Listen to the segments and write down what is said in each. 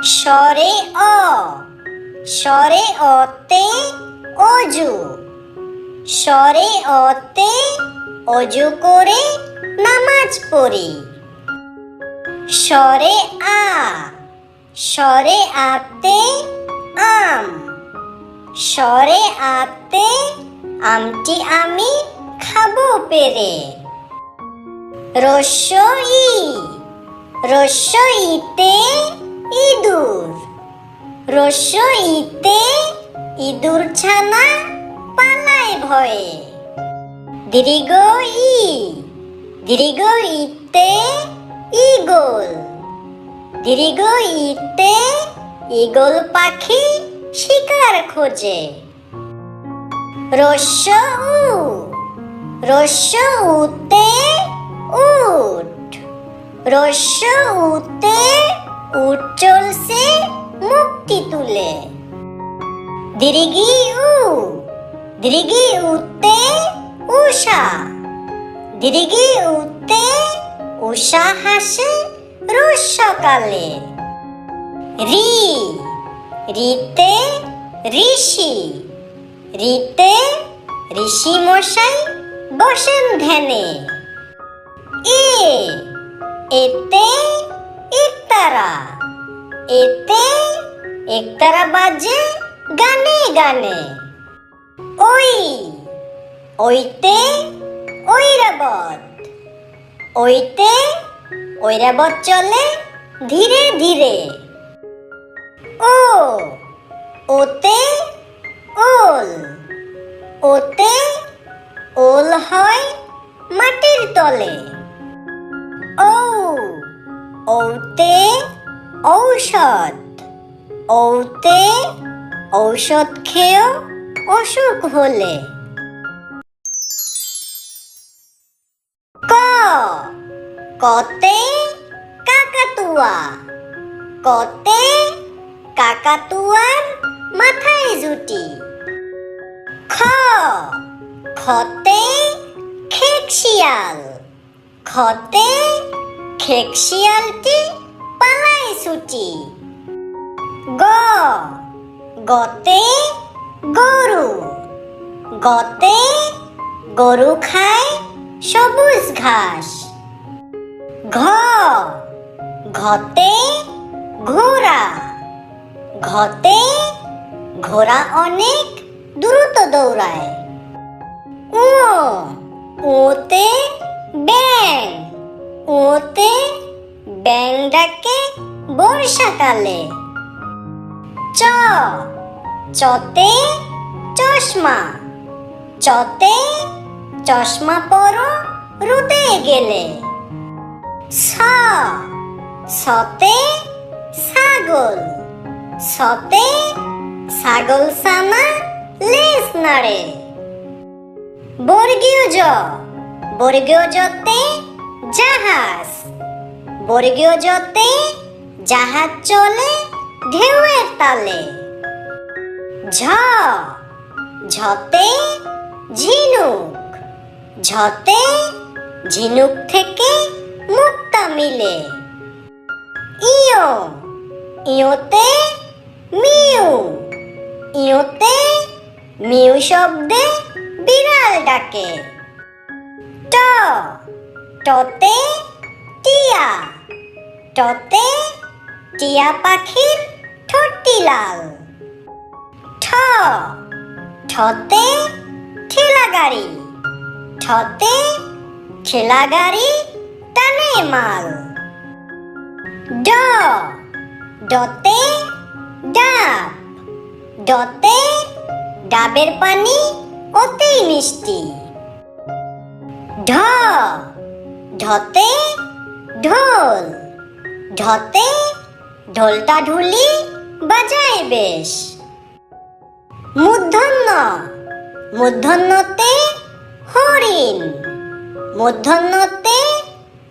স্বরে অ, স্বরে অতে অজু, স্বরে অতে অজু করে নামাজ পড়ি। স্বরে আ, স্বরে আতে আম, স্বরে আতে আমটি আমি খাবো পেরে। রস্য ই, রস্য ইতে ইঁদুর, রস্য ইতে ইঁদুর ছানা পালায় ভয়ে। দীর্ঘ ই, দীর্ঘ ইতে ঈগল, দীর্ঘ ইতে ঈগল পাখি শিকার খোঁজে। রস্য উ, রস্য উতে উট, রস্য উতে উট চলছে মুক্তি তুলে। দীর্ঘি উ, দীর্ঘি উতে উষা, দীর্ঘি উতে উষা হাসে রোজ সকালে। রি, রিতে ঋষি, রিতে ঋষি মশাই বসেন ধ্যানে। এ, এতে একতারা, এতে একতারা বাজে গানে গানে। ওই, ওইতে ঐরাবত, ওইতে ঐরাবত চলে ধীরে ধীরে। ও, ওতে ওল, ওতে ওল হয় মাটির তলে। ঔ, ঔতে ঔষধ, ঔতে ঔষধ খেয়েও অসুখ হলে। ক, কতে কাকাতুয়া, কতে কাকাতুয়ার মাথায় জুটি। খ, খতে খেকশিয়াল, খতে খেকশিয়ালটি পালায় ছুটি। গ, গতে গরু, গতে গরু খায় সবুজ ঘাস। ঘ, ঘতে ঘোড়া, ঘতে ঘোড়া অনেক দ্রুত দৌড়ায়। উ, ওতে ব্যাঙ, ওতে ব্যাঙ ডাকে বর্ষাকালে। চ, চতে চশমা, চতে চশমা পরো রোদে গেলে। ছ, ছতে ছাগল, ছতে ছাগল ছানা লেজ নাড়ে। বর্গীয় জ, বর্গীয় জতে জাহাজ, বর্গীয় জতে জাহাজ চলে ঢেউয়ের তালে। ঝ, ঝতে ঝিনুক, ঝতে ঝিনুক থেকে মুক্তা মিলে। ইয়, ইয়তে মিউ, ইয়তে মিউ শব্দে বিড়াল ডাকে। ট, টতে টিয়া, টতে টিয়া পাখির ঠোঁটটি লাল। ঠ, ঠতে ঠেলা গাড়ি, ঠতে ঠেলা গাড়ি টানে মাল। ড, ডতে ডাব, ডতে ডাবের পানি অতি মিষ্টি। ঢ, ঢতে ঢোল, ঢতে ঢোলটা ঢুলি বাজায় বেশ। মূর্ধন্য, মূর্ধন্যতে হরিণ, মূর্ধন্যতে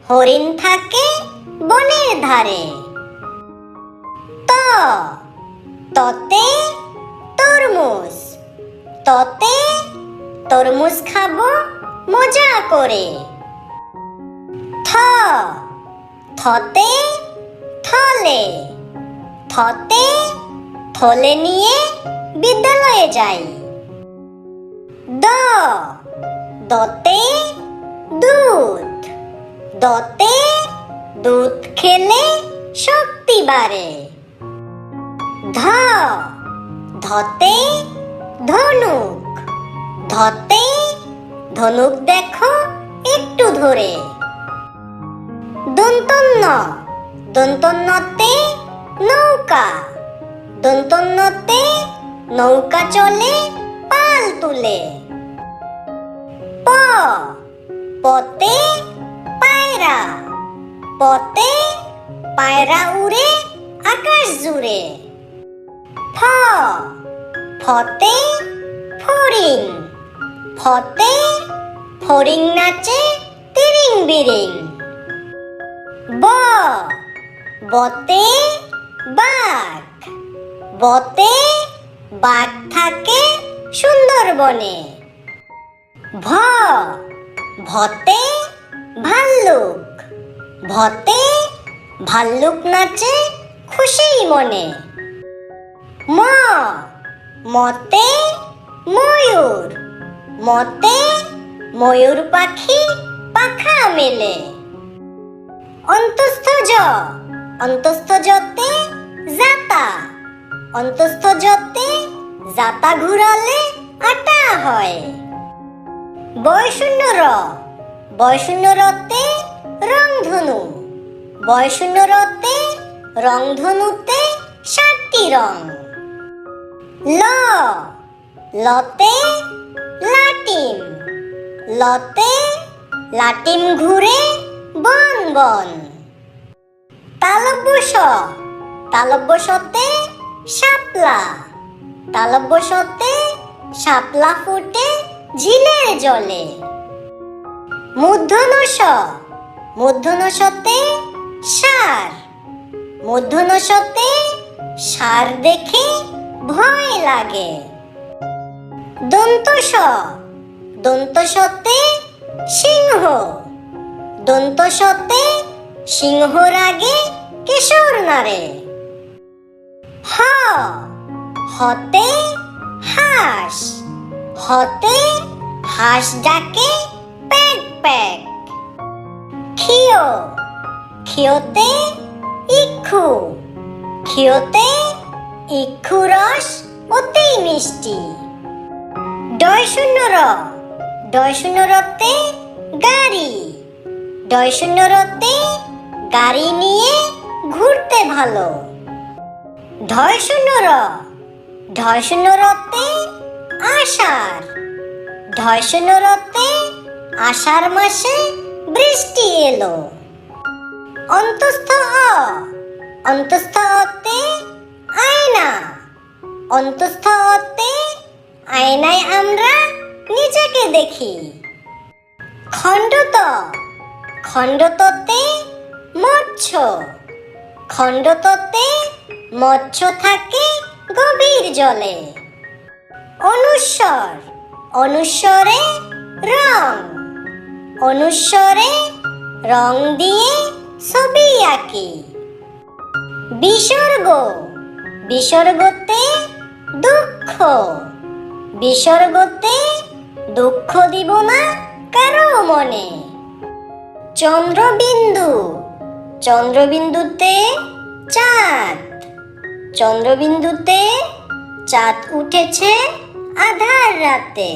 হরিণ থাকে বনের ধারে। ত, ততে তরমুজ, ততে তরমুজ খাবো মজা করে। থ, থতে থলে, থ থতে থলে নিয়ে বিদ্যালয়ে যাই। দতে দুধ, দতে দুধ খেলে শক্তি বাড়ে। ধতে ধনুক, ধতে ধনুক দেখো একটু ধরে। দন্তন্নতে নৌকা, দন্তন্নতে নৌকা চলে পাল তুলে। পতে পায়রা, পতে পায়রা উড়ে আকাশ জুড়ে। ফতে ফড়িং, ফতে ফড়িং নাচে তিরিং বিরিং। বতে বাঘ, বতে বাঘ থাকে সুন্দরবনে। ভতে ভাল্লুক, ভতে ভাল্লুক নাচে খুশি মনে। মতে ময়ূর, মতে ময়ূর পাখি পাখা মেলে। অন্তস্থজতে জাতা, অন্তস্থজতে জাতা ঘুরালে আটা হয়। বয়শূন্যরতে রংধনু, বয়শূন্যরতে রংধনুতে 7টি রং। লতে লাটিম, লতে লাটিম ঘুরে বন বন। তালব্যশতে শাপলা, তালব্যশতে শাপলা ফুটে ঝিলের জলে। মূর্ধন্যতে ষাঁড়, মূর্ধন্যতে ষাঁড় দেখে ভয় লাগে। দন্তসতে সিংহ, দন্তসতে সিংহ রাগে কেশর নাড়ে। হতে হাঁস, হতে হাঁস ডাকে প্যাক প্যাক। ক্ষিয়তে ইক্ষু, ক্ষিয়তে ইক্ষু রস অতি মিষ্টি। ডয়শূন্যরতে গাড়ি, ডয়শূন্যরতে গাড়ি নিয়ে ঘুরতে ভালো। ঢয়শূন্যরতে আষাঢ়, ঢয়শূন্যরতে আষাঢ় মাসে বৃষ্টি এলো। অন্তস্থতে আয়না, অন্তস্থতে আয়নায় আমরা নিজেকে দেখি। খণ্ডততে মৎস্য, খণ্ডততে মৎস্য থাকে গভীর জলে। অনুস্বরে রং, অনুস্বরে রং দিয়ে ছবি আঁকি। বিসর্গতে দুঃখ, বিসর্গতে দুঃখ দিব না কারো মনে। চন্দ্রবিন্দুতে চাঁদ, চন্দ্রবিন্দুতে চাঁদ উঠেছে আধার রাতে।